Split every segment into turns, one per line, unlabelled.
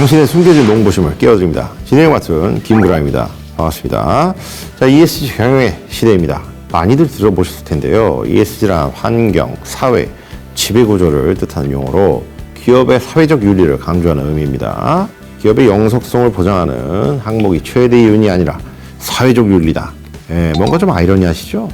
당신의 숨겨진 농부심을 깨워드립니다. 진행을 맡은 김구라입니다. 반갑습니다. 자, ESG 경영의 시대입니다. 많이들 들어보셨을 텐데요. ESG란 환경, 사회, 지배구조를 뜻하는 용어로 기업의 사회적 윤리를 강조하는 의미입니다. 기업의 영속성을 보장하는 항목이 최대 이윤이 아니라 사회적 윤리다. 뭔가 좀 아이러니하시죠?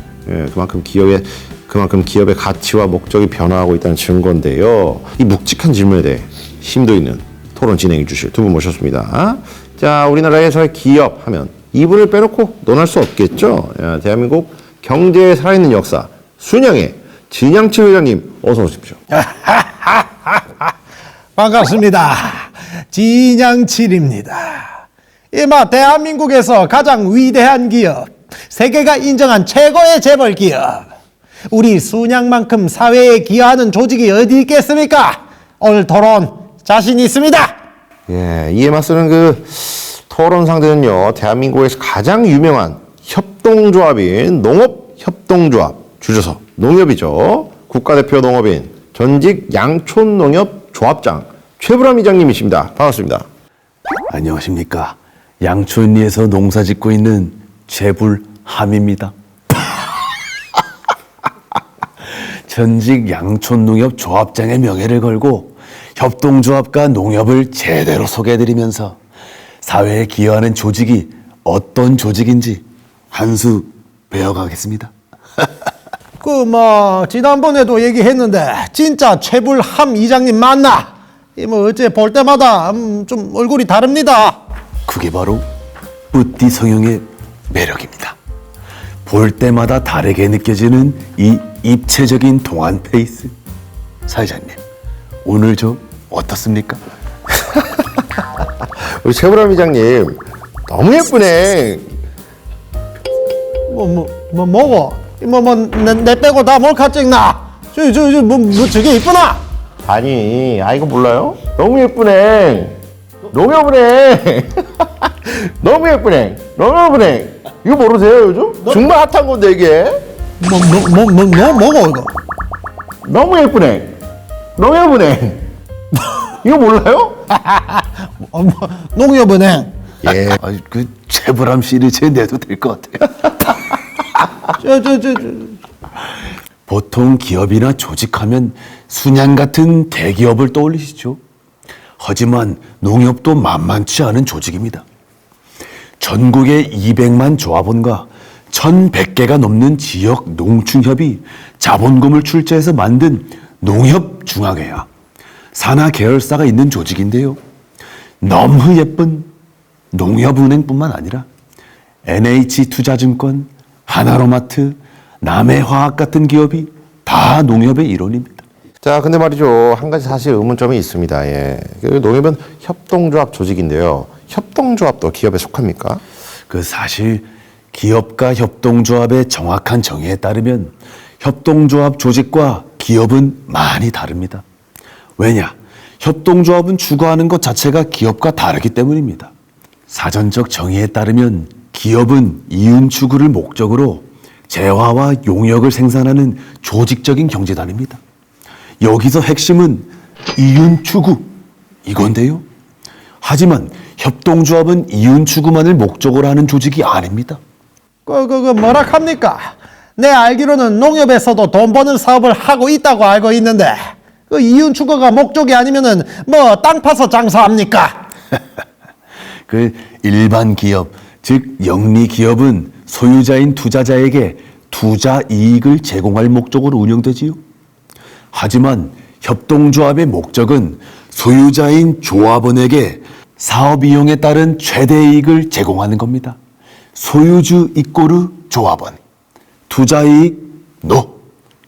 그만큼 기업의 가치와 목적이 변화하고 있다는 증거인데요. 이 묵직한 질문에 대해 심도 있는 토론 진행해 주실 두 분 모셨습니다. 자, 우리나라에서의 기업 하면 이분을 빼놓고 논할 수 없겠죠. 대한민국 경제에 살아있는 역사, 순양의 진양철 회장님 어서 오십시오.
반갑습니다. 진양칠입니다. 이마 대한민국에서 가장 위대한 기업, 세계가 인정한 최고의 재벌 기업, 우리 순양만큼 사회에 기여하는 조직이 어디 있겠습니까? 오늘 토론 자신 있습니다.
예, 이에 맞서는 그 토론 상대는요, 대한민국에서 가장 유명한 협동조합인 농업협동조합, 줄여서 농협이죠. 국가대표 농업인 전직 양촌농협조합장 최불암 이장님이십니다. 반갑습니다.
안녕하십니까. 양촌리에서 농사 짓고 있는 최불함입니다. 전직 양촌농협 조합장의 명예를 걸고 협동조합과 농협을 제대로 소개해드리면서 사회에 기여하는 조직이 어떤 조직인지 한 수 배워가겠습니다.
지난번에도 얘기했는데 진짜 최불함 이장님 맞나? 어째 볼 때마다 좀 얼굴이 다릅니다.
그게 바로 뿌띠 성형의 매력입니다. 볼 때마다 다르게 느껴지는 이 입체적인 동안 페이스. 사회자님, 오늘 좀 어떻습니까?
우리 최불암 이장님 너무 예쁘네.
뭐고? 내 빼고 다 몰카 찍나? 저게 이쁘나?
아니, 이거 몰라요? 너무 예쁘네. 너무 예쁘네. 너무 예쁘네. 너무 예쁘네. 이거 모르세요, 요즘? 정말 핫한 건데, 이게.
뭐고 이거?
너무 예쁘네. 너무 예쁘네. 이거 몰라요?
농협은행.
예.
그 최불암 시리즈에 내도 될 것 같아요. 보통 기업이나 조직하면 순양 같은 대기업을 떠올리시죠. 하지만 농협도 만만치 않은 조직입니다. 전국의 200만 조합원과 1,100개가 넘는 지역 농축협이 자본금을 출자해서 만든 농협중앙회와 산하 계열사가 있는 조직인데요. 너무 예쁜 농협은행뿐만 아니라 NH투자증권, 하나로마트, 남해화학 같은 기업이 다 농협의 일원입니다.
자, 근데 말이죠. 한 가지 사실 의문점이 있습니다. 예. 농협은 협동조합 조직인데요. 협동조합도 기업에 속합니까?
사실 기업과 협동조합의 정확한 정의에 따르면 협동조합 조직과 기업은 많이 다릅니다. 왜냐? 협동조합은 추구하는 것 자체가 기업과 다르기 때문입니다. 사전적 정의에 따르면 기업은 이윤 추구를 목적으로 재화와 용역을 생산하는 조직적인 경제단입니다. 여기서 핵심은 이윤 추구 이건데요. 하지만 협동조합은 이윤 추구만을 목적으로 하는 조직이 아닙니다.
뭐라 합니까? 내 알기로는 농협에서도 돈 버는 사업을 하고 있다고 알고 있는데 이윤 추구가 목적이 아니면은 땅 파서 장사합니까?
일반 기업, 즉 영리 기업은 소유자인 투자자에게 투자 이익을 제공할 목적으로 운영되지요. 하지만 협동조합의 목적은 소유자인 조합원에게 사업 이용에 따른 최대 이익을 제공하는 겁니다. 소유주 이꼬르 조합원, 투자 이익 노,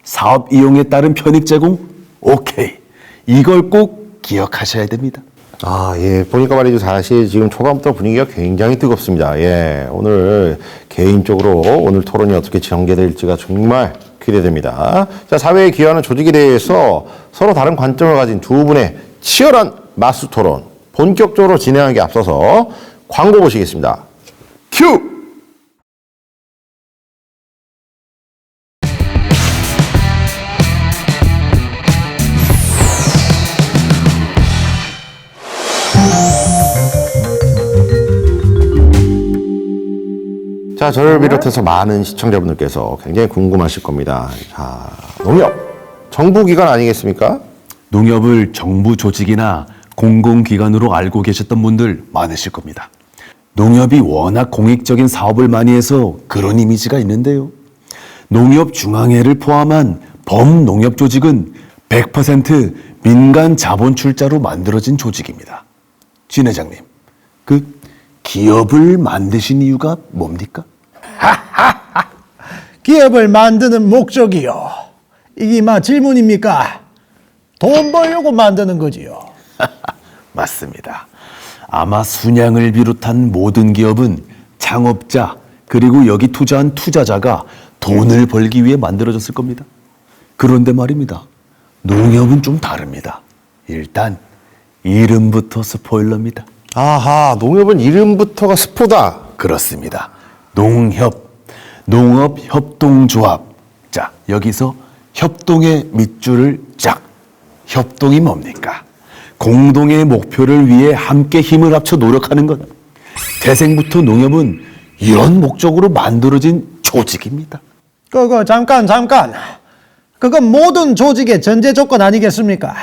사업 이용에 따른 편익 제공 오케이. 이걸 꼭 기억하셔야 됩니다.
예. 보니까 말이죠. 사실 지금 초반부터 분위기가 굉장히 뜨겁습니다. 예. 오늘 개인적으로 오늘 토론이 어떻게 전개될지가 정말 기대됩니다. 자, 사회에 기여하는 조직에 대해서 서로 다른 관점을 가진 두 분의 치열한 맞수 토론 본격적으로 진행하기 앞서서 광고 보시겠습니다. 큐! 자, 저를 비롯해서 많은 시청자분들께서 굉장히 궁금하실 겁니다. 자, 농협, 정부기관 아니겠습니까?
농협을 정부 조직이나 공공기관으로 알고 계셨던 분들 많으실 겁니다. 농협이 워낙 공익적인 사업을 많이 해서 그런 이미지가 있는데요. 농협중앙회를 포함한 범농협 조직은 100% 민간 자본 출자로 만들어진 조직입니다. 진 회장님, 그 기업을 만드신 이유가 뭡니까?
기업을 만드는 목적이요. 이게 막 질문입니까? 돈 벌려고 만드는 거지요.
맞습니다. 아마 순양을 비롯한 모든 기업은 창업자 그리고 여기 투자한 투자자가 돈을 벌기 위해 만들어졌을 겁니다. 그런데 말입니다. 농협은 좀 다릅니다. 일단 이름부터 스포일러입니다.
아하, 농협은 이름부터가 스포다.
그렇습니다. 농협, 농업협동조합. 자, 여기서 협동의 밑줄을 쫙. 협동이 뭡니까? 공동의 목표를 위해 함께 힘을 합쳐 노력하는 것. 태생부터 농협은 이런 목적으로 만들어진 조직입니다.
그거 잠깐. 그건 모든 조직의 전제 조건 아니겠습니까?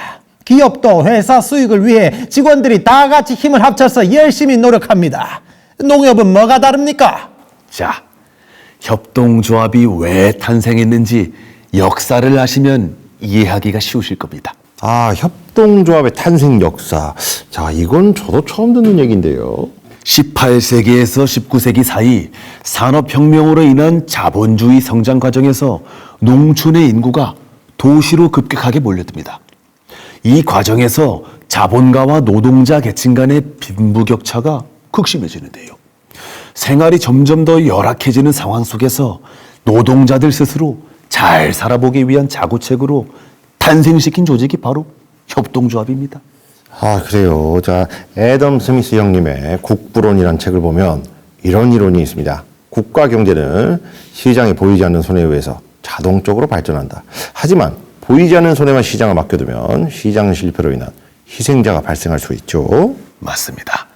기업도 회사 수익을 위해 직원들이 다 같이 힘을 합쳐서 열심히 노력합니다. 농협은 뭐가 다릅니까?
자, 협동조합이 왜 탄생했는지 역사를 아시면 이해하기가 쉬우실 겁니다.
아, 협동조합의 탄생 역사. 자, 이건 저도 처음 듣는 얘기인데요.
18세기에서 19세기 사이 산업혁명으로 인한 자본주의 성장 과정에서 농촌의 인구가 도시로 급격하게 몰려듭니다. 이 과정에서 자본가와 노동자 계층 간의 빈부격차가 극심해지는데요. 생활이 점점 더 열악해지는 상황 속에서 노동자들 스스로 잘 살아보기 위한 자구책으로 탄생시킨 조직이 바로 협동조합입니다.
아, 그래요. 자, 애덤 스미스 형님의 국부론이라는 책을 보면 이런 이론이 있습니다. 국가 경제는 시장에 보이지 않는 손에 의해서 자동적으로 발전한다. 하지만 보이지 않는 손에만 시장을 맡겨두면 시장 실패로 인한 희생자가 발생할 수 있죠.
맞습니다.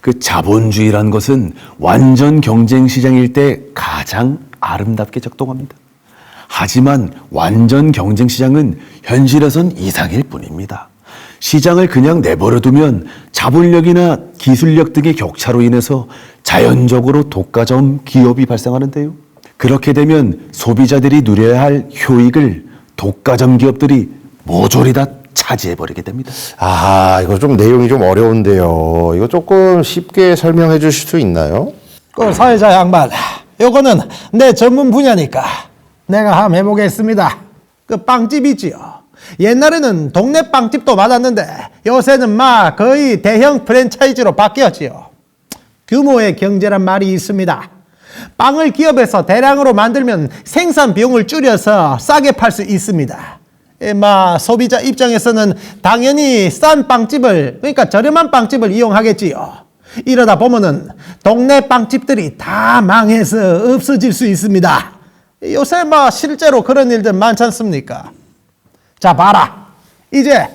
그 자본주의란 것은 완전 경쟁 시장일 때 가장 아름답게 작동합니다. 하지만 완전 경쟁 시장은 현실에선 이상일 뿐입니다. 시장을 그냥 내버려 두면 자본력이나 기술력 등의 격차로 인해서 자연적으로 독과점 기업이 발생하는데요. 그렇게 되면 소비자들이 누려야 할 효익을 독과점 기업들이 모조리 다 차지해버리게 됩니다.
아, 이거 좀 내용이 좀 어려운데요. 이거 조금 쉽게 설명해 주실 수 있나요?
그 사회자 양반, 요거는 내 전문 분야니까 내가 한번 해보겠습니다. 그 빵집 있지요. 옛날에는 동네 빵집도 많았는데 요새는 막 거의 대형 프랜차이즈로 바뀌었지요. 규모의 경제란 말이 있습니다. 빵을 기업에서 대량으로 만들면 생산 비용을 줄여서 싸게 팔 수 있습니다. 소비자 입장에서는 당연히 싼 빵집을, 그러니까 저렴한 빵집을 이용하겠지요. 이러다 보면은 동네 빵집들이 다 망해서 없어질 수 있습니다. 요새 실제로 그런 일들 많지 않습니까? 자, 봐라. 이제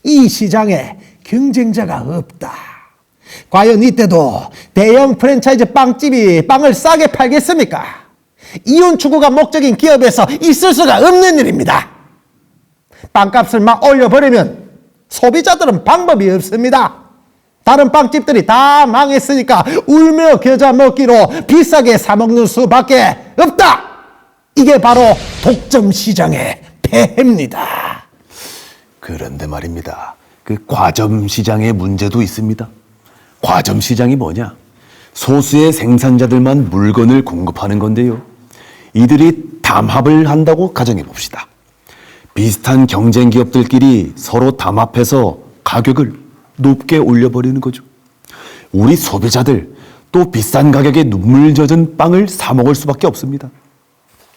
이 시장에 경쟁자가 없다. 과연 이때도 대형 프랜차이즈 빵집이 빵을 싸게 팔겠습니까? 이윤 추구가 목적인 기업에서 있을 수가 없는 일입니다. 빵값을 막 올려버리면 소비자들은 방법이 없습니다. 다른 빵집들이 다 망했으니까 울며 겨자 먹기로 비싸게 사먹는 수밖에 없다. 이게 바로 독점 시장의 폐해입니다.
그런데 말입니다. 그 과점 시장의 문제도 있습니다. 과점 시장이 뭐냐? 소수의 생산자들만 물건을 공급하는 건데요. 이들이 담합을 한다고 가정해 봅시다. 비슷한 경쟁 기업들끼리 서로 담합해서 가격을 높게 올려버리는 거죠. 우리 소비자들 또 비싼 가격에 눈물 젖은 빵을 사 먹을 수밖에 없습니다.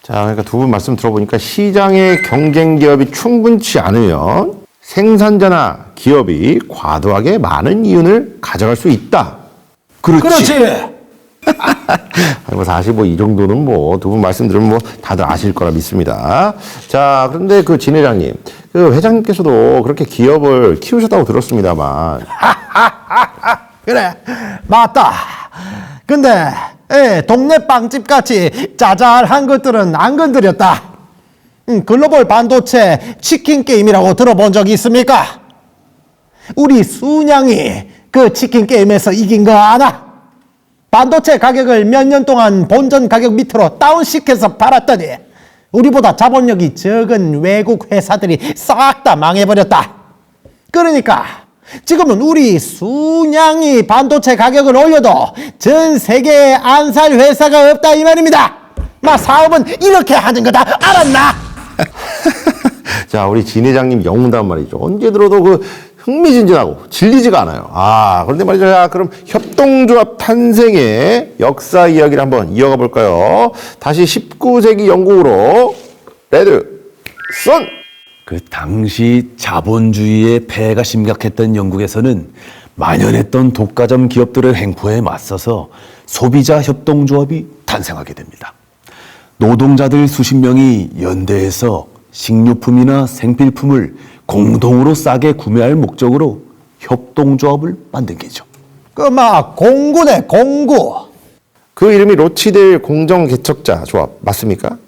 자, 그러니까 두 분 말씀 들어보니까 시장의 경쟁 기업이 충분치 않으면 생산자나 기업이 과도하게 많은 이윤을 가져갈 수 있다.
그렇지.
사실 이 정도는 두 분 말씀 들으면 다들 아실 거라 믿습니다. 자, 그런데 진 회장님, 회장님께서도 그렇게 기업을 키우셨다고 들었습니다만.
그래, 맞다. 근데 동네 빵집 같이 짜잘한 것들은 안 건드렸다. 글로벌 반도체 치킨 게임이라고 들어본 적 있습니까? 우리 순양이 그 치킨 게임에서 이긴 거 아나? 반도체 가격을 몇 년 동안 본전 가격 밑으로 다운시켜서 팔았더니 우리보다 자본력이 적은 외국 회사들이 싹 다 망해버렸다. 그러니까 지금은 우리 순양이 반도체 가격을 올려도 전 세계에 안 살 회사가 없다 이 말입니다. 사업은 이렇게 하는 거다. 알았나?
자, 우리 진 회장님 영웅단 말이죠. 언제 들어도 흥미진진하고 질리지가 않아요. 그런데 말이죠. 자, 그럼 협동조합 탄생의 역사 이야기를 한번 이어가 볼까요? 다시 19세기 영국으로 레드, 선!
그 당시 자본주의의 폐해가 심각했던 영국에서는 만연했던 독과점 기업들의 횡포에 맞서서 소비자 협동조합이 탄생하게 됩니다. 노동자들 수십 명이 연대해서 식료품이나 생필품을 공동으로 싸게 구매할 목적으로 협동조합을 만든 게죠.
공구네, 공구.
그 이름이 로치델 공정개척자 조합 맞습니까?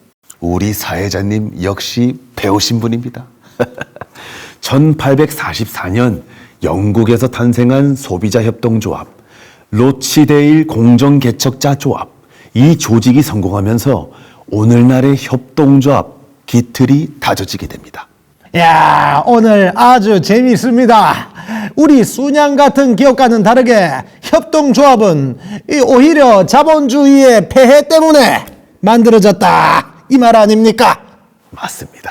우리 사회자님 역시 배우신 분입니다. 1844년 영국에서 탄생한 소비자 협동조합, 로치데일 공정개척자 조합. 이 조직이 성공하면서 오늘날의 협동조합 기틀이 다져지게 됩니다.
야, 오늘 아주 재미있습니다. 우리 순양 같은 기업과는 다르게 협동조합은 오히려 자본주의의 폐해 때문에 만들어졌다. 이 말 아닙니까?
맞습니다.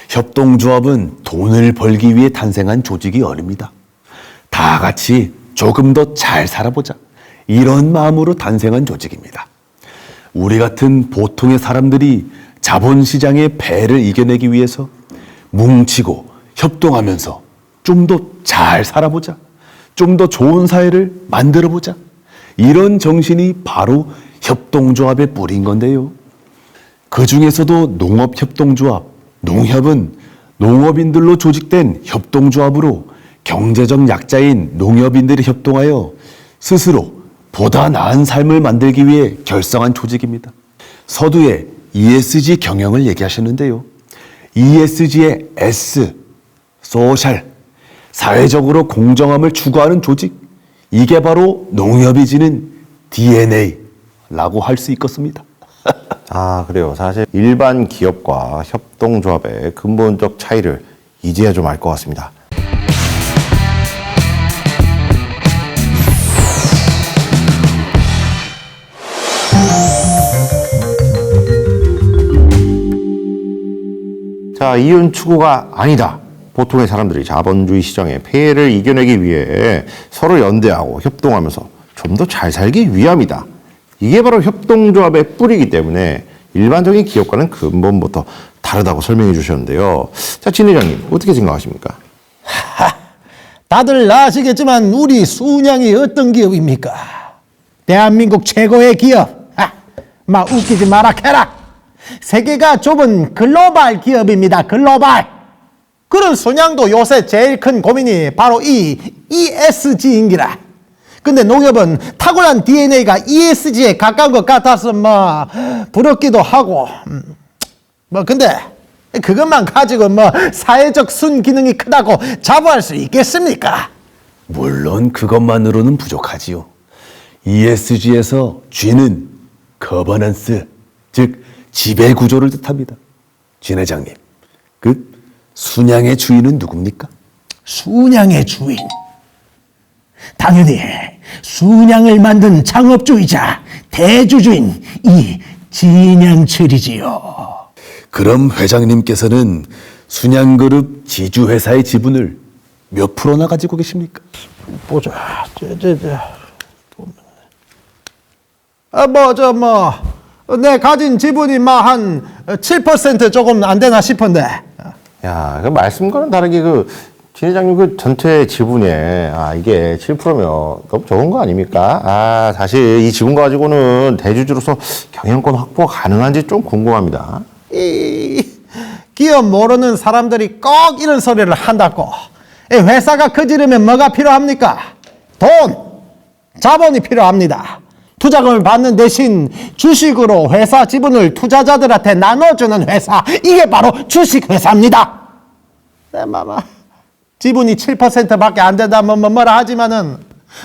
협동조합은 돈을 벌기 위해 탄생한 조직이 아닙니다. 다 같이 조금 더 잘 살아보자. 이런 마음으로 탄생한 조직입니다. 우리 같은 보통의 사람들이 자본시장의 폐해를 이겨내기 위해서 뭉치고 협동하면서 좀 더 잘 살아보자. 좀 더 좋은 사회를 만들어보자. 이런 정신이 바로 협동조합의 뿌리인 건데요. 그 중에서도 농업협동조합, 농협은 농업인들로 조직된 협동조합으로 경제적 약자인 농협인들이 협동하여 스스로 보다 나은 삶을 만들기 위해 결성한 조직입니다. 서두에 ESG 경영을 얘기하셨는데요. ESG의 S, 소셜, 사회적으로 공정함을 추구하는 조직, 이게 바로 농협이 지닌 DNA라고 할 수 있겠습니다.
그래요. 사실 일반 기업과 협동조합의 근본적 차이를 이제야 좀 알 것 같습니다. 자, 이윤 추구가 아니다. 보통의 사람들이 자본주의 시장의 폐해를 이겨내기 위해 서로 연대하고 협동하면서 좀 더 잘 살기 위함이다. 이게 바로 협동조합의 뿌리이기 때문에 일반적인 기업과는 근본부터 다르다고 설명해 주셨는데요. 자, 진 회장님 어떻게 생각하십니까?
다들 아시겠지만 우리 순양이 어떤 기업입니까? 대한민국 최고의 기업. 웃기지 마라 캐라. 세계가 좁은 글로벌 기업입니다. 글로벌. 그런 순양도 요새 제일 큰 고민이 바로 이 ESG인기라. 근데 농협은 탁월한 DNA가 ESG에 가까운 것 같아서 부럽기도 하고 근데 그것만 가지고 사회적 순기능이 크다고 자부할 수 있겠습니까?
물론 그것만으로는 부족하지요. ESG에서 G는 거버넌스, 즉 지배구조를 뜻합니다. 진 회장님, 그 순양의 주인은 누굽니까?
순양의 주인. 당연히 순양을 만든 창업주이자 대주주인 이 진양철이지요.
그럼 회장님께서는 순양그룹 지주회사의 지분을 몇 프로나 가지고 계십니까?
보자. 내 가진 지분이 한 7% 조금 안 되나 싶은데.
야, 그 말씀과는 다르게 진 회장님 그 전체 지분에 이게 7%면 너무 적은 거 아닙니까? 사실 이 지분 가지고는 대주주로서 경영권 확보가 가능한지 좀 궁금합니다.
기업 모르는 사람들이 꼭 이런 소리를 한다고. 회사가 커지려면 뭐가 필요합니까? 돈, 자본이 필요합니다. 투자금을 받는 대신 주식으로 회사 지분을 투자자들한테 나눠주는 회사, 이게 바로 주식회사입니다. 내 마마 지분이 7%밖에 안 된다면 뭐라 하지만은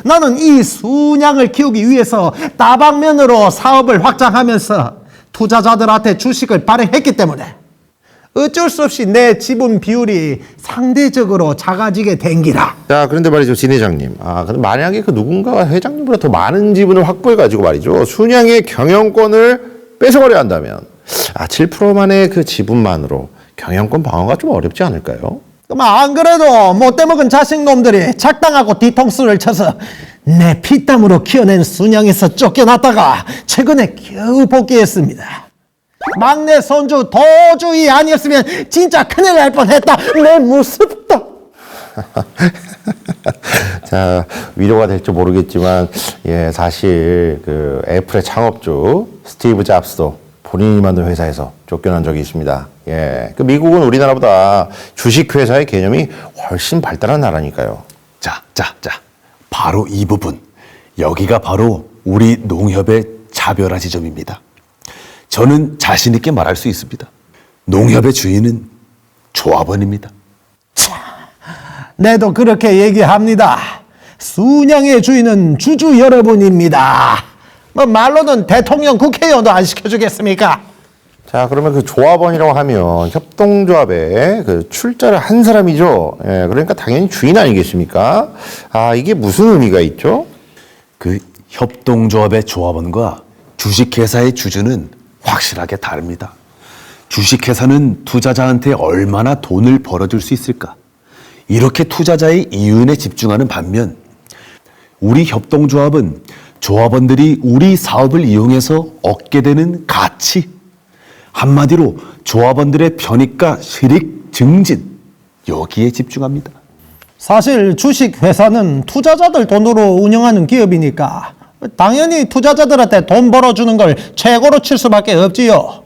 나는 이 순양을 키우기 위해서 다방면으로 사업을 확장하면서 투자자들한테 주식을 발행했기 때문에 어쩔 수 없이 내 지분 비율이 상대적으로 작아지게 된 기라.
자, 그런데 말이죠, 진 회장님. 근데 만약에 그 누군가가 회장님보다 더 많은 지분을 확보해가지고 말이죠, 순양의 경영권을 뺏어가려 한다면, 7%만의 그 지분만으로 경영권 방어가 좀 어렵지 않을까요?
안 그래도 못돼먹은 자식놈들이 작당하고 뒤통수를 쳐서 내 피땀으로 키워낸 순양에서 쫓겨났다가 최근에 겨우 복귀했습니다. 막내 손주 도주이 아니었으면 진짜 큰일 날 뻔했다. 내 무섭다.
자, 위로가 될지 모르겠지만, 사실 그 애플의 창업주 스티브 잡스도 본인이 만든 회사에서 쫓겨난 적이 있습니다. 그 미국은 우리나라보다 주식회사의 개념이 훨씬 발달한 나라니까요.
자. 바로 이 부분. 여기가 바로 우리 농협의 차별화 지점입니다. 저는 자신 있게 말할 수 있습니다. 농협의 주인은 조합원입니다.
내도 그렇게 얘기합니다. 순양의 주인은 주주 여러분입니다. 말로는 대통령, 국회의원도 안 시켜주겠습니까?
자, 그러면 그 조합원이라고 하면 협동조합에 그 출자를 한 사람이죠. 그러니까 당연히 주인 아니겠습니까? 이게 무슨 의미가 있죠?
그 협동조합의 조합원과 주식회사의 주주는 확실하게 다릅니다. 주식회사는 투자자한테 얼마나 돈을 벌어줄 수 있을까? 이렇게 투자자의 이윤에 집중하는 반면 우리 협동조합은 조합원들이 우리 사업을 이용해서 얻게 되는 가치, 한마디로 조합원들의 편익과 실익 증진, 여기에 집중합니다.
사실 주식회사는 투자자들 돈으로 운영하는 기업이니까 당연히 투자자들한테 돈 벌어주는 걸 최고로 칠 수밖에 없지요.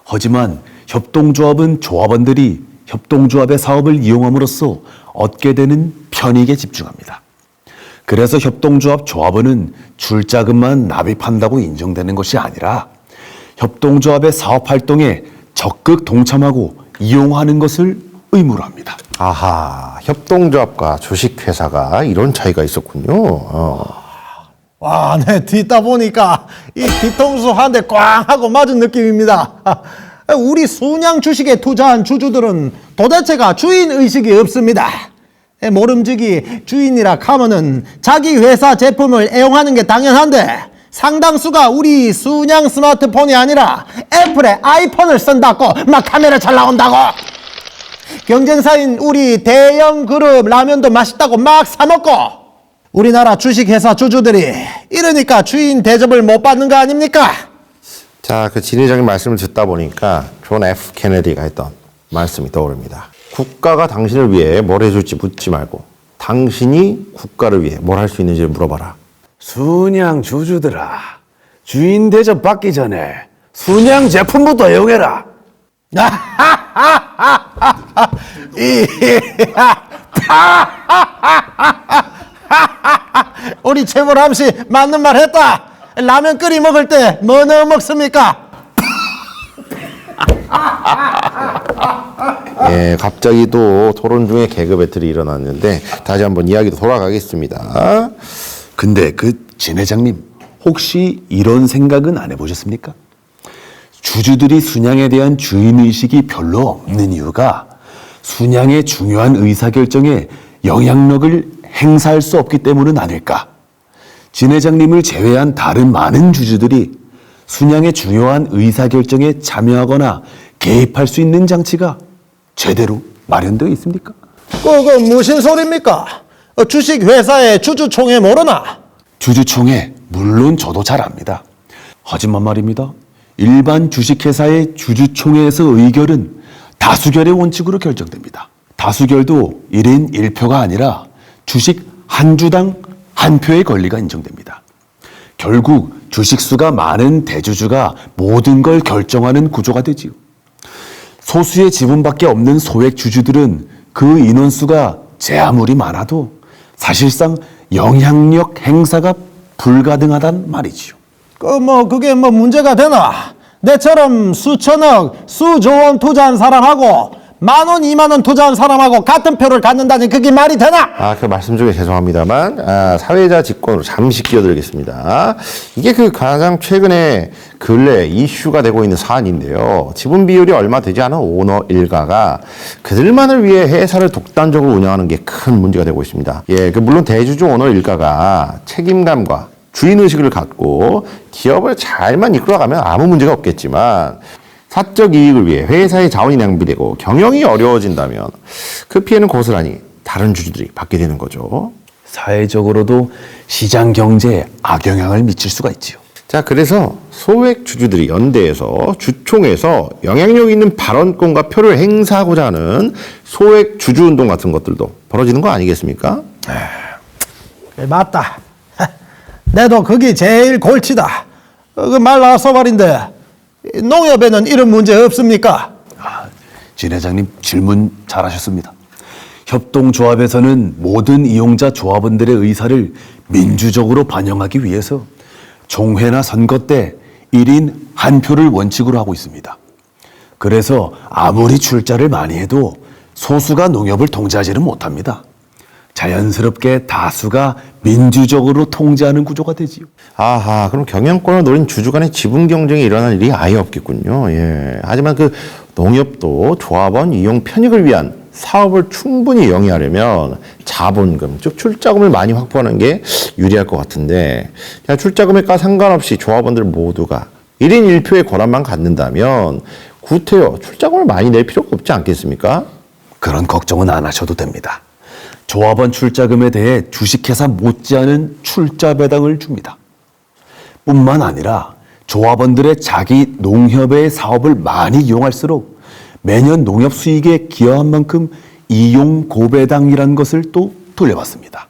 하지만 협동조합은 조합원들이 협동조합의 사업을 이용함으로써 얻게 되는 편익에 집중합니다. 그래서 협동조합 조합원은 출자금만 납입한다고 인정되는 것이 아니라 협동조합의 사업 활동에 적극 동참하고 이용하는 것을 의무로 합니다.
협동조합과 주식회사가 이런 차이가 있었군요.
와, 내 듣다 보니까 이 뒤통수 한 대 꽝 하고 맞은 느낌입니다. 우리 순양 주식에 투자한 주주들은 도대체가 주인의식이 없습니다. 모름지기 주인이라 하면은 자기 회사 제품을 애용하는 게 당연한데 상당수가 우리 순양 스마트폰이 아니라 애플의 아이폰을 쓴다고 막 카메라 잘 나온다고 경쟁사인 우리 대형 그룹 라면도 맛있다고 막 사먹고 우리나라 주식회사 주주들이 이러니까 주인 대접을 못 받는 거 아닙니까?
자, 그 진 회장님 말씀을 듣다 보니까 존 F 케네디가 했던 말씀이 떠오릅니다. 국가가 당신을 위해 뭘 해줄지 묻지 말고 당신이 국가를 위해 뭘 할 수 있는지를 물어봐라.
순양 주주들아, 주인 대접 받기 전에 순양 제품부터 이용해라.
우리 최보람 씨 맞는 말 했다. 라면 끓이 먹을 때 뭐 넣어 먹습니까?
갑자기 또 토론 중에 개그 배틀이 일어났는데 다시 한번 이야기도 돌아가겠습니다.
근데 그 진 회장님, 혹시 이런 생각은 안 해보셨습니까? 주주들이 순양에 대한 주인의식이 별로 없는 이유가 순양의 중요한 의사결정에 영향력을 행사할 수 없기 때문은 아닐까? 진 회장님을 제외한 다른 많은 주주들이 순양의 중요한 의사결정에 참여하거나 개입할 수 있는 장치가 제대로 마련되어 있습니까?
그거 무슨 소리입니까? 주식회사의 주주총회 모르나?
주주총회, 물론 저도 잘 압니다. 하지만 말입니다. 일반 주식회사의 주주총회에서 의결은 다수결의 원칙으로 결정됩니다. 다수결도 1인 1표가 아니라 주식 한 주당 한 표의 권리가 인정됩니다. 결국 주식수가 많은 대주주가 모든 걸 결정하는 구조가 되지요. 소수의 지분밖에 없는 소액 주주들은 그 인원수가 제 아무리 많아도 사실상 영향력 행사가 불가능하단 말이지요.
그게 문제가 되나? 내처럼 수천억, 수조원 투자한 사람하고 10,000원, 20,000원 투자한 사람하고 같은 표를 갖는다니 그게 말이 되나?
그 말씀 중에 죄송합니다만, 사회자 직권으로 잠시 끼어들겠습니다. 이게 가장 최근에 근래 이슈가 되고 있는 사안인데요. 지분 비율이 얼마 되지 않은 오너 일가가 그들만을 위해 회사를 독단적으로 운영하는 게 큰 문제가 되고 있습니다. 물론 대주주 오너 일가가 책임감과 주인의식을 갖고 기업을 잘만 이끌어가면 아무 문제가 없겠지만, 사적 이익을 위해 회사의 자원이 낭비되고 경영이 어려워진다면 그 피해는 고스란히 다른 주주들이 받게 되는 거죠.
사회적으로도 시장 경제에 악영향을 미칠 수가 있지요.
자, 그래서 소액 주주들이 연대해서 주총에서 영향력 있는 발언권과 표를 행사하고자 하는 소액 주주 운동 같은 것들도 벌어지는 거 아니겠습니까?
맞다. 내도 그게 제일 골치다. 말 나와서 말인데 농협에는 이런 문제 없습니까?
진 회장님 질문 잘하셨습니다. 협동조합에서는 모든 이용자 조합원들의 의사를 민주적으로 반영하기 위해서 종회나 선거 때 1인 1표를 원칙으로 하고 있습니다. 그래서 아무리 출자를 많이 해도 소수가 농협을 통제하지는 못합니다. 자연스럽게 다수가 민주적으로 통제하는 구조가 되지요.
그럼 경영권을 노린 주주 간의 지분 경쟁이 일어날 일이 아예 없겠군요. 하지만 농협도 조합원 이용 편익을 위한 사업을 충분히 영위하려면 자본금, 즉 출자금을 많이 확보하는 게 유리할 것 같은데, 출자 금액과 상관없이 조합원들 모두가 1인 1표의 권한만 갖는다면 구태여 출자금을 많이 낼 필요가 없지 않겠습니까?
그런 걱정은 안 하셔도 됩니다. 조합원 출자금에 대해 주식회사 못지않은 출자 배당을 줍니다. 뿐만 아니라 조합원들의 자기 농협의 사업을 많이 이용할수록 매년 농협 수익에 기여한 만큼 이용 고배당이라는 것을 또 돌려받습니다.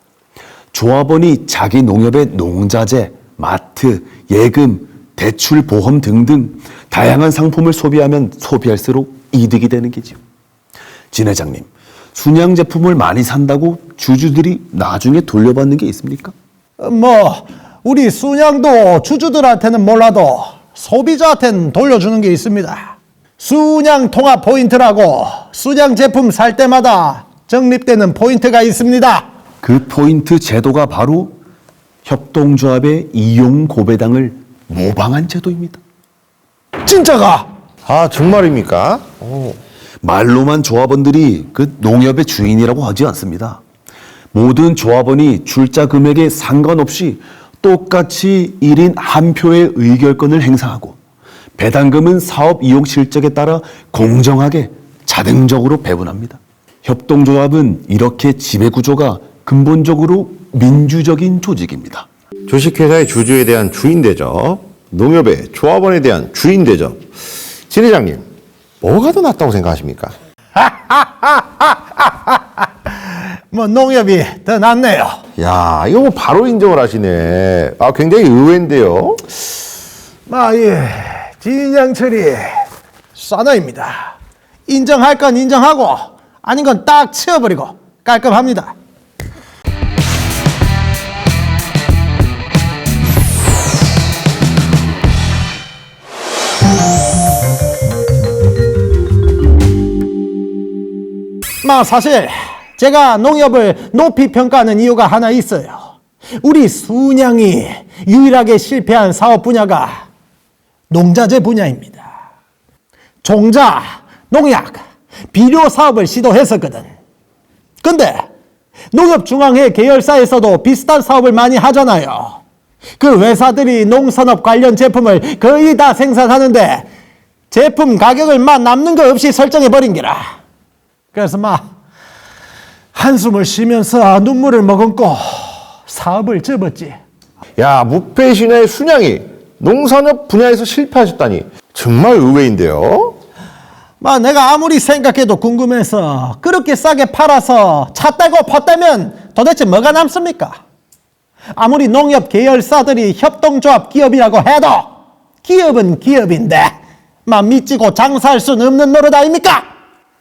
조합원이 자기 농협의 농자재, 마트, 예금, 대출, 보험 등등 다양한 상품을 소비하면 소비할수록 이득이 되는 게지요. 진 회장님, 순양 제품을 많이 산다고 주주들이 나중에 돌려받는 게 있습니까?
우리 순양도 주주들한테는 몰라도 소비자한테는 돌려주는 게 있습니다. 순양 통합 포인트라고 순양 제품 살 때마다 적립되는 포인트가 있습니다.
그 포인트 제도가 바로 협동조합의 이용 고배당을 모방한 제도입니다.
진짜가?
정말입니까?
말로만 조합원들이 그 농협의 주인이라고 하지 않습니다. 모든 조합원이 출자 금액에 상관없이 똑같이 1인 1표의 의결권을 행사하고 배당금은 사업 이용 실적에 따라 공정하게 자동적으로 배분합니다. 협동조합은 이렇게 지배구조가 근본적으로 민주적인 조직입니다.
주식회사의 주주에 대한 주인 대접, 농협의 조합원에 대한 주인 대접. 진 회장님, 뭐가 더 낫다고 생각하십니까?
농협이 더 낫네요.
이거 바로 인정을 하시네. 굉장히 의외인데요.
진양철이 사나입니다. 인정할 건 인정하고 아닌 건 딱 치워버리고 깔끔합니다. 사실 제가 농협을 높이 평가하는 이유가 하나 있어요. 우리 순양이 유일하게 실패한 사업 분야가 농자재 분야입니다. 종자, 농약, 비료 사업을 시도했었거든. 근데 농협중앙회 계열사에서도 비슷한 사업을 많이 하잖아요. 그 회사들이 농산업 관련 제품을 거의 다 생산하는데 제품 가격을 남는 거 없이 설정해버린 게라. 그래서 한숨을 쉬면서 눈물을 머금고 사업을 접었지.
무패 신화의 순양이 농산업 분야에서 실패하셨다니 정말 의외인데요.
내가 아무리 생각해도 궁금해서 그렇게 싸게 팔아서 차 떼고 팠다면 도대체 뭐가 남습니까? 아무리 농협 계열사들이 협동조합 기업이라고 해도 기업은 기업인데 믿지고 장사할 수는 없는 노릇 아닙니까?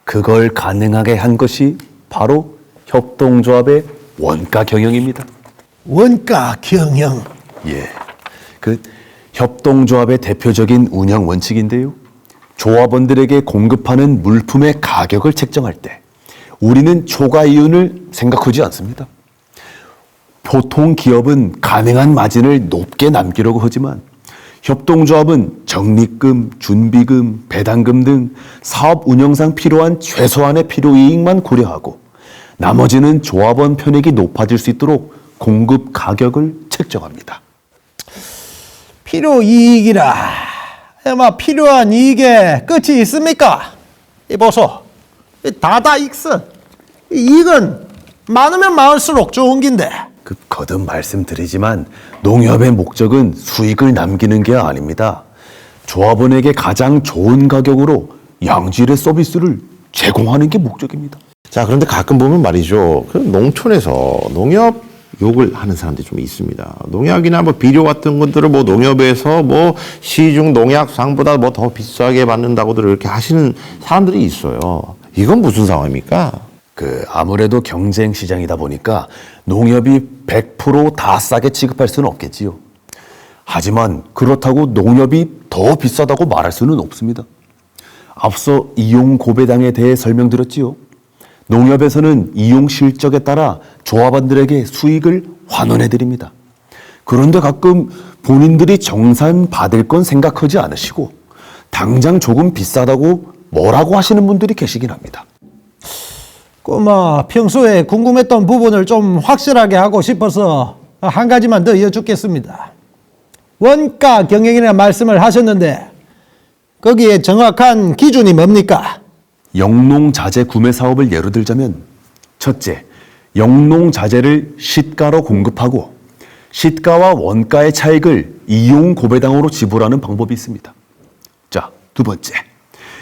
그걸 가능하게 한 것이 바로 협동조합의 원가 경영입니다.
원가 경영?
그 협동조합의 대표적인 운영 원칙인데요. 조합원들에게 공급하는 물품의 가격을 책정할 때 우리는 초과 이윤을 생각하지 않습니다. 보통 기업은 가능한 마진을 높게 남기려고 하지만 협동조합은 적립금, 준비금, 배당금 등 사업 운영상 필요한 최소한의 필요이익만 고려하고 나머지는 조합원 편익이 높아질 수 있도록 공급 가격을 책정합니다.
필요 이익이라. 필요한 이익에 끝이 있습니까? 이 보소. 다다익선. 이익은 많으면 많을수록 좋은 긴데.
거듭 말씀드리지만 농협의 목적은 수익을 남기는 게 아닙니다. 조합원에게 가장 좋은 가격으로 양질의 서비스를 제공하는 게 목적입니다.
자, 그런데 가끔 보면 말이죠. 그 농촌에서 농협 욕을 하는 사람들이 좀 있습니다. 농약이나 뭐 비료 같은 것들을 뭐 농협에서 뭐 시중 농약상보다 뭐 더 비싸게 받는다고들 이렇게 하시는 사람들이 있어요. 이건 무슨 상황입니까?
아무래도 경쟁 시장이다 보니까 농협이 100% 싸게 취급할 수는 없겠지요. 하지만 그렇다고 농협이 더 비싸다고 말할 수는 없습니다. 앞서 이용 고배당에 대해 설명드렸지요. 농협에서는 이용 실적에 따라 조합원들에게 수익을 환원해 드립니다. 그런데 가끔 본인들이 정산 받을 건 생각하지 않으시고 당장 조금 비싸다고 뭐라고 하시는 분들이 계시긴 합니다.
평소에 궁금했던 부분을 좀 확실하게 하고 싶어서 한 가지만 더 여쭙겠습니다. 원가 경영이라는 말씀을 하셨는데 거기에 정확한 기준이 뭡니까?
영농자재 구매 사업을 예로 들자면 첫째, 영농자재를 시가로 공급하고 시가와 원가의 차익을 이용 고배당으로 지불하는 방법이 있습니다. 자, 두 번째,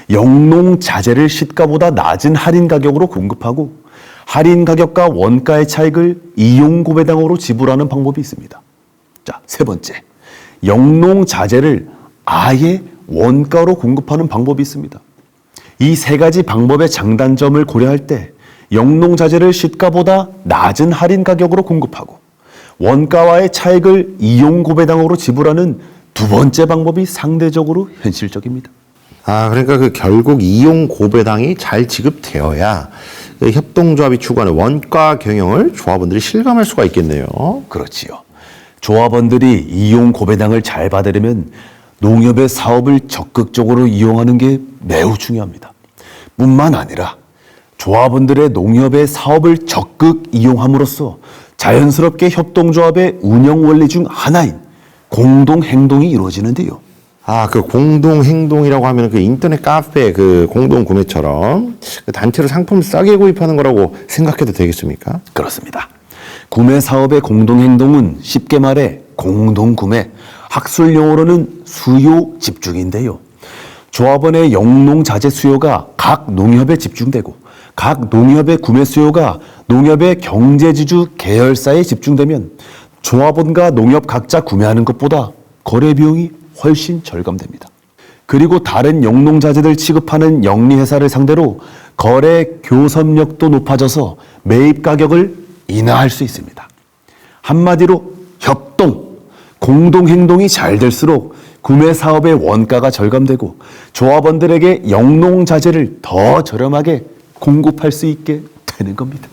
영농자재를 시가보다 낮은 할인 가격으로 공급하고 할인 가격과 원가의 차익을 이용 고배당으로 지불하는 방법이 있습니다. 자, 세 번째, 영농자재를 아예 원가로 공급하는 방법이 있습니다. 이 세 가지 방법의 장단점을 고려할 때 영농자재를 시가보다 낮은 할인 가격으로 공급하고 원가와의 차익을 이용 고배당으로 지불하는 두 번째 방법이 상대적으로 현실적입니다.
그러니까 결국 이용 고배당이 잘 지급되어야 협동조합이 추구하는 원가 경영을 조합원들이 실감할 수가 있겠네요.
그렇지요. 조합원들이 이용 고배당을 잘 받으려면 농협의 사업을 적극적으로 이용하는 게 매우 중요합니다. 뿐만 아니라 조합원들의 농협의 사업을 적극 이용함으로써 자연스럽게 협동조합의 운영 원리 중 하나인 공동행동이 이루어지는데요.
그 공동행동이라고 하면 그 인터넷 카페 그 공동구매처럼 단체로 상품을 싸게 구입하는 거라고 생각해도 되겠습니까?
그렇습니다. 구매 사업의 공동행동은 쉽게 말해 공동구매, 학술 용어로는 수요 집중인데요. 조합원의 영농자재 수요가 각 농협에 집중되고 각 농협의 구매 수요가 농협의 경제지주 계열사에 집중되면 조합원과 농협 각자 구매하는 것보다 거래 비용이 훨씬 절감됩니다. 그리고 다른 영농자재들 취급하는 영리회사를 상대로 거래 교섭력도 높아져서 매입 가격을 인하할 수 있습니다. 한마디로 협동, 공동행동이 잘 될수록 구매 사업의 원가가 절감되고 조합원들에게 영농자재를 더 저렴하게 공급할 수 있게 되는 겁니다.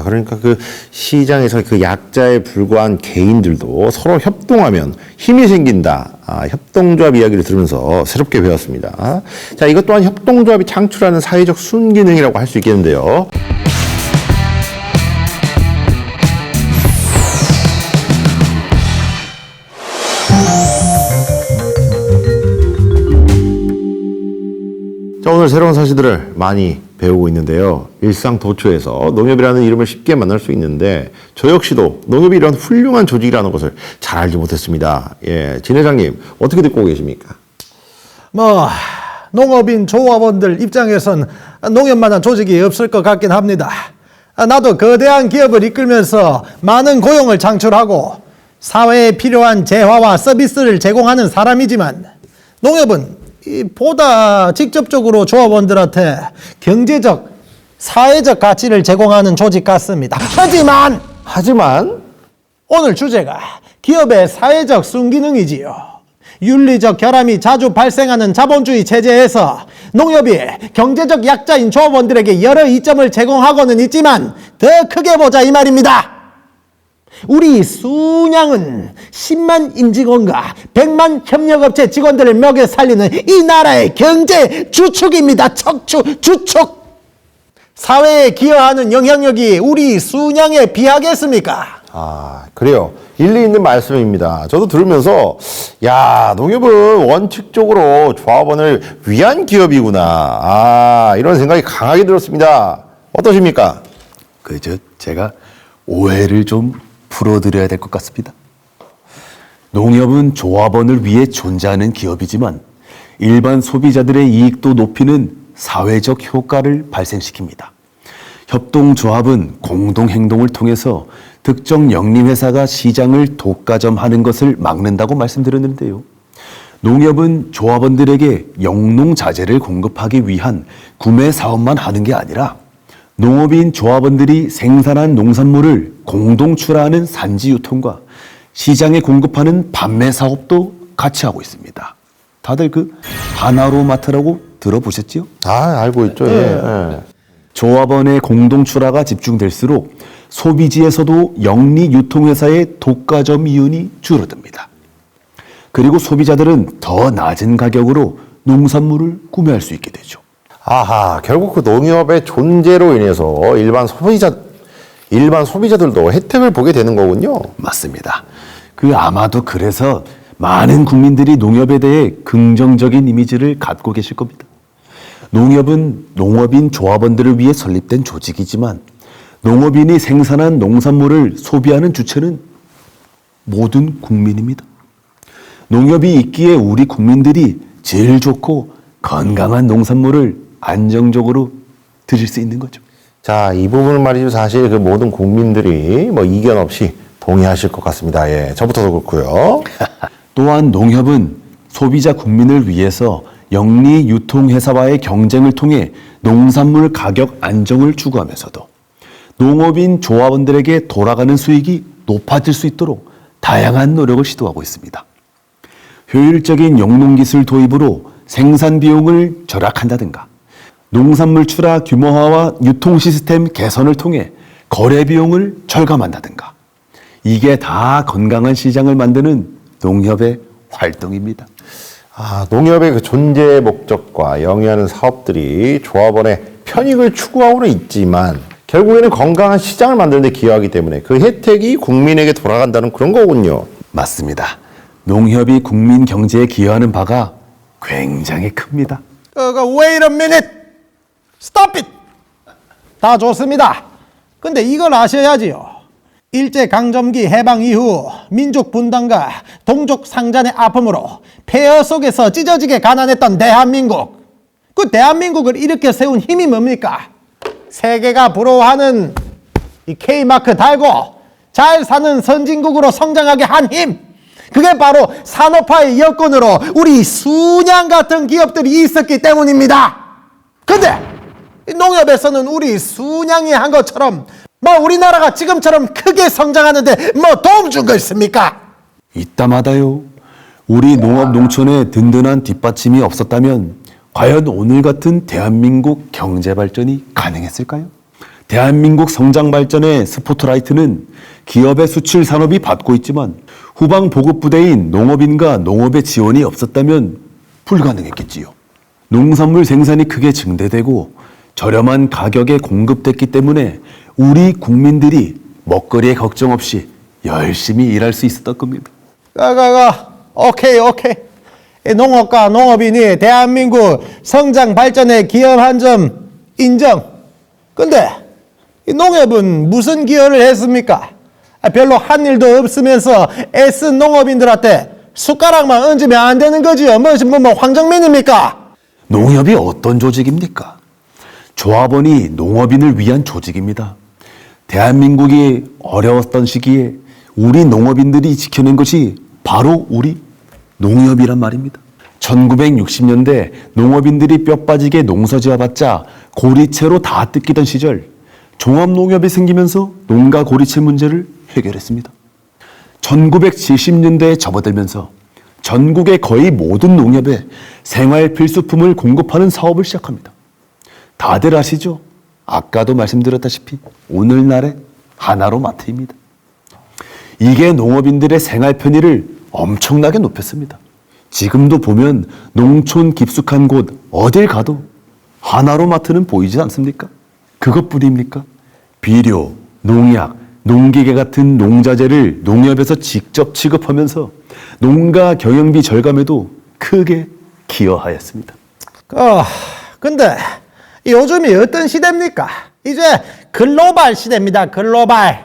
그러니까 그 시장에서 그 약자에 불과한 개인들도 서로 협동하면 힘이 생긴다. 협동조합 이야기를 들으면서 새롭게 배웠습니다. 자, 이것 또한 협동조합이 창출하는 사회적 순기능이라고 할 수 있겠는데요. 자, 오늘 새로운 사실들을 많이 배우고 있는데요. 일상 도처에서 농협이라는 이름을 쉽게 만날 수 있는데 저 역시도 농협이 이런 훌륭한 조직이라는 것을 잘 알지 못했습니다. 진 회장님 어떻게 듣고 계십니까?
농업인 조합원들 입장에선 농협만한 조직이 없을 것 같긴 합니다. 나도 거대한 기업을 이끌면서 많은 고용을 창출하고 사회에 필요한 재화와 서비스를 제공하는 사람이지만 농협은 보다 직접적으로 조합원들한테 경제적, 사회적 가치를 제공하는 조직 같습니다. 하지만 오늘 주제가 기업의 사회적 순기능이지요. 윤리적 결함이 자주 발생하는 자본주의 체제에서 농협이 경제적 약자인 조합원들에게 여러 이점을 제공하고는 있지만 더 크게 보자 이 말입니다. 우리 순양은 10만 임직원과 100만 협력업체 직원들을 먹여 살리는 이 나라의 경제 주축입니다. 주축. 사회에 기여하는 영향력이 우리 순양에 비하겠습니까?
아, 그래요. 일리 있는 말씀입니다. 저도 들으면서, 야, 농협은 원칙적으로 조합원을 위한 기업이구나. 아, 이런 생각이 강하게 들었습니다. 어떠십니까?
제가 오해를 좀 풀어드려야 될 것 같습니다. 농협은 조합원을 위해 존재하는 기업이지만 일반 소비자들의 이익도 높이는 사회적 효과를 발생시킵니다. 협동조합은 공동행동을 통해서 특정 영리회사가 시장을 독과점하는 것을 막는다고 말씀드렸는데요. 농협은 조합원들에게 영농자재를 공급하기 위한 구매 사업만 하는 게 아니라 농업인 조합원들이 생산한 농산물을 공동 출하하는 산지 유통과 시장에 공급하는 판매 사업도 같이 하고 있습니다. 다들 하나로마트라고 들어보셨지요?
아, 알고 있죠. 예.
조합원의 공동 출하가 집중될수록 소비지에서도 영리 유통회사의 독과점 이윤이 줄어듭니다. 그리고 소비자들은 더 낮은 가격으로 농산물을 구매할 수 있게 되죠.
아하, 결국 그 농협의 존재로 인해서 일반 소비자들도 혜택을 보게 되는 거군요.
맞습니다. 아마도 그래서 많은 국민들이 농협에 대해 긍정적인 이미지를 갖고 계실 겁니다. 농협은 농업인 조합원들을 위해 설립된 조직이지만 농업인이 생산한 농산물을 소비하는 주체는 모든 국민입니다. 농협이 있기에 우리 국민들이 제일 좋고 건강한 농산물을 안정적으로 드실 수 있는 거죠.
자, 이 부분은 말이죠. 사실 모든 국민들이 이견 없이 동의하실 것 같습니다. 예, 저부터도 그렇고요.
또한 농협은 소비자 국민을 위해서 영리 유통회사와의 경쟁을 통해 농산물 가격 안정을 추구하면서도 농업인 조합원들에게 돌아가는 수익이 높아질 수 있도록 다양한 노력을 시도하고 있습니다. 효율적인 영농기술 도입으로 생산 비용을 절약한다든가 농산물 출하 규모화와 유통 시스템 개선을 통해 거래 비용을 절감한다든가 이게 다 건강한 시장을 만드는 농협의 활동입니다.
아, 농협의 존재 목적과 영위하는 사업들이 조합원의 편익을 추구하고는 있지만 결국에는 건강한 시장을 만드는 데 기여하기 때문에 그 혜택이 국민에게 돌아간다는 그런 거군요.
맞습니다. 농협이 국민 경제에 기여하는 바가 굉장히 큽니다.
Wait a minute. Stop it. 다 좋습니다. 근데 이걸 아셔야지요. 일제강점기 해방 이후 민족 분단과 동족 상잔의 아픔으로 폐허 속에서 찢어지게 가난했던 대한민국. 그 대한민국을 일으켜 세운 힘이 뭡니까? 세계가 부러워하는 이 K마크 달고 잘 사는 선진국으로 성장하게 한 힘. 그게 바로 산업화의 여건으로 우리 순양 같은 기업들이 있었기 때문입니다. 근데 농협에서는 우리 순양이 한 것처럼 우리나라가 지금처럼 크게 성장하는데 도움 준 거 있습니까?
이따마다요. 우리 농업 농촌에 든든한 뒷받침이 없었다면 과연 오늘 같은 대한민국 경제 발전이 가능했을까요? 대한민국 성장 발전의 스포트라이트는 기업의 수출 산업이 받고 있지만 후방 보급 부대인 농업인과 농업의 지원이 없었다면 불가능했겠지요. 농산물 생산이 크게 증대되고 저렴한 가격에 공급됐기 때문에 우리 국민들이 먹거리에 걱정 없이 열심히 일할 수 있었던 겁니다.
오케이. 농업과 농업인이 대한민국 성장 발전에 기여한 점 인정. 근데 이 농협은 무슨 기여를 했습니까? 별로 한 일도 없으면서 애쓴 농업인들한테 숟가락만 얹으면 안 되는 거지요. 황정민입니까?
농협이 어떤 조직입니까? 조합원이 농업인을 위한 조직입니다. 대한민국이 어려웠던 시기에 우리 농업인들이 지켜낸 것이 바로 우리 농협이란 말입니다. 1960년대 농업인들이 뼈 빠지게 농사지어봤자 고리채로 다 뜯기던 시절 종합농협이 생기면서 농가 고리채 문제를 해결했습니다. 1970년대에 접어들면서 전국의 거의 모든 농협에 생활 필수품을 공급하는 사업을 시작합니다. 다들 아시죠? 아까도 말씀드렸다시피 오늘날의 하나로마트입니다. 이게 농업인들의 생활 편의를 엄청나게 높였습니다. 지금도 보면 농촌 깊숙한 곳 어딜 가도 하나로마트는 보이지 않습니까? 그것뿐입니까? 비료, 농약, 농기계 같은 농자재를 농협에서 직접 취급하면서 농가 경영비 절감에도 크게 기여하였습니다.
근데 요즘이 어떤 시대입니까? 이제 글로벌 시대입니다. 글로벌.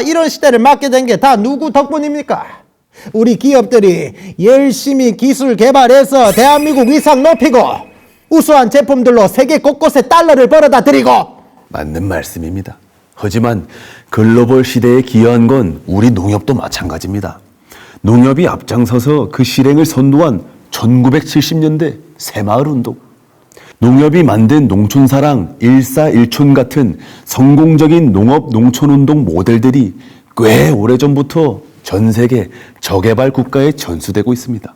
이런 시대를 맞게 된 게 다 누구 덕분입니까? 우리 기업들이 열심히 기술 개발해서 대한민국 위상 높이고 우수한 제품들로 세계 곳곳에 달러를 벌어다 드리고.
맞는 말씀입니다. 하지만 글로벌 시대에 기여한 건 우리 농협도 마찬가지입니다. 농협이 앞장서서 그 실행을 선도한 1970년대 새마을운동, 농협이 만든 농촌사랑 1사1촌 같은 성공적인 농업 농촌운동 모델들이 꽤 오래전부터 전 세계 저개발 국가에 전수되고 있습니다.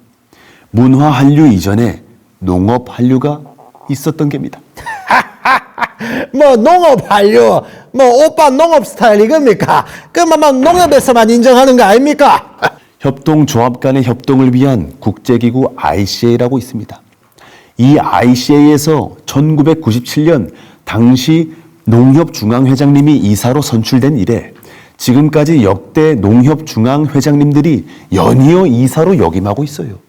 문화 한류 이전에 농업 한류가 있었던 게입니다.
농업 한류, 오빠 농업 스타일 이겁니까? 그만 농협에서만 인정하는 거 아닙니까?
협동조합 간의 협동을 위한 국제기구 ICA라고 있습니다. 이 ICA에서 1997년 당시 농협중앙회장님이 이사로 선출된 이래 지금까지 역대 농협중앙회장님들이 연이어 이사로 역임하고 있어요.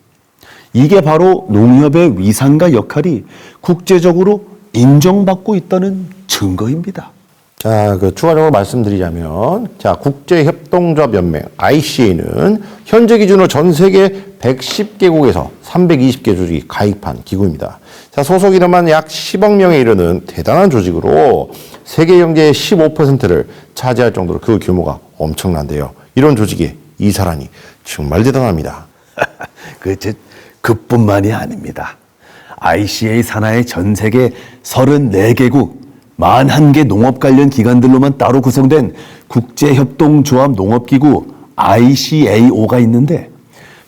이게 바로 농협의 위상과 역할이 국제적으로 인정받고 있다는 증거입니다.
자, 추가적으로 말씀드리자면, 국제협동조합연맹 ICA는 현재 기준으로 전 세계 110개국에서 320개 조직이 가입한 기구입니다. 소속 인원만 약 10억 명에 이르는 대단한 조직으로 세계 경제의 15%를 차지할 정도로 그 규모가 엄청난데요. 이런 조직의 이사라니 정말 대단합니다.
그뿐만이 아닙니다. ICA 산하의 전 세계 34개국 41개 농업 관련 기관들로만 따로 구성된 국제협동조합 농업기구 ICAO가 있는데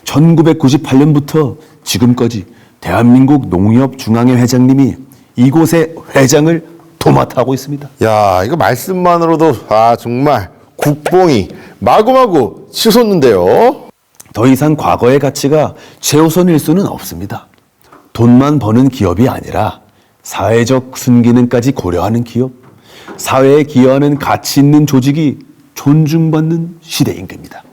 1998년부터 지금까지 대한민국 농협중앙회 회장님이 이곳의 회장을 도맡아하고 있습니다.
야, 이거 말씀만으로도 정말 국뽕이 마구마구 치솟는데요.
더 이상 과거의 가치가 최우선일 수는 없습니다. 돈만 버는 기업이 아니라 사회적 순기능까지 고려하는 기업, 사회에 기여하는 가치 있는 조직이 존중받는 시대인 겁니다.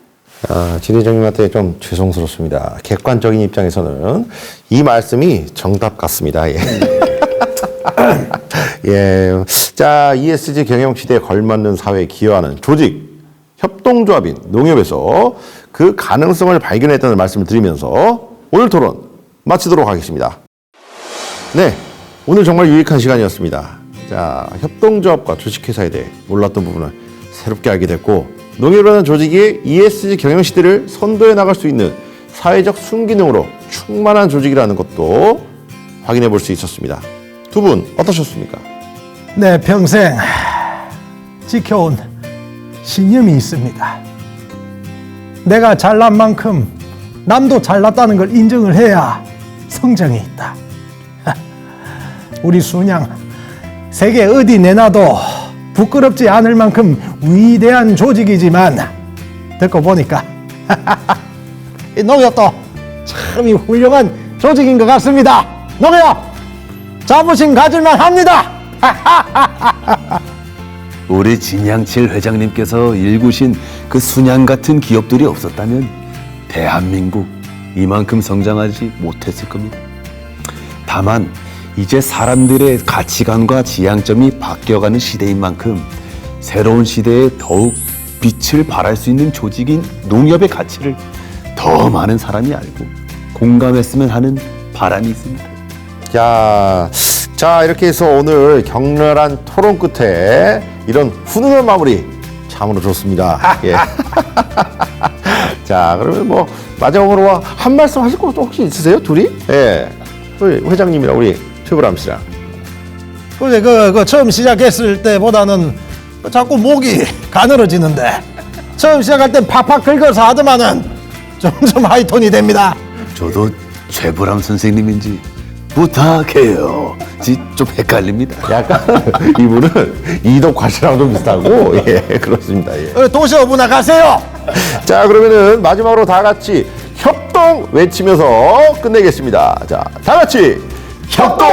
진 회장님한테 좀 죄송스럽습니다. 객관적인 입장에서는 이 말씀이 정답 같습니다. 예. 예. 자, ESG 경영 시대에 걸맞는 사회에 기여하는 조직, 협동조합인 농협에서 그 가능성을 발견했다는 말씀을 드리면서 오늘 토론 마치도록 하겠습니다. 네. 오늘 정말 유익한 시간이었습니다. 자, 협동조합과 주식회사에 대해 몰랐던 부분을 새롭게 알게 됐고, 농협이라는 조직이 ESG 경영 시대를 선도해 나갈 수 있는 사회적 순기능으로 충만한 조직이라는 것도 확인해 볼 수 있었습니다. 두 분 어떠셨습니까?
내 평생 지켜온 신념이 있습니다. 내가 잘난 만큼 남도 잘났다는 걸 인정을 해야 성장이 있다. 우리 순양 세계 어디 내놔도 부끄럽지 않을 만큼 위대한 조직이지만 듣고 보니까 이 농협도 참 훌륭한 조직인 것 같습니다. 농협 자부심 가질만 합니다.
우리 진양칠 회장님께서 일구신 그 순양 같은 기업들이 없었다면 대한민국 이만큼 성장하지 못했을 겁니다. 다만 이제 사람들의 가치관과 지향점이 바뀌어가는 시대인 만큼 새로운 시대에 더욱 빛을 발할 수 있는 조직인 농협의 가치를 더 많은 사람이 알고 공감했으면 하는 바람이 있습니다.
자, 이렇게 해서 오늘 격렬한 토론 끝에 이런 훈훈한 마무리 참으로 좋습니다. 예. 자, 그러면 마지막으로 한 말씀 하실 거 혹시 있으세요? 둘이? 예. 우리 회장님이랑 우리 최보람 씨랑.
그 처음 시작했을 때보다는 자꾸 목이 가늘어지는데 처음 시작할 땐 팍팍 긁어서 하더만은 점점 하이톤이 됩니다.
저도 최불암 선생님인지 부탁해요. 좀 헷갈립니다.
약간 이분은 이덕화 씨랑 좀 비슷하고 예 그렇습니다. 예.
도시 어부나 가세요.
자 그러면은 마지막으로 다 같이 협동 외치면서 끝내겠습니다. 자 다 같이 협동.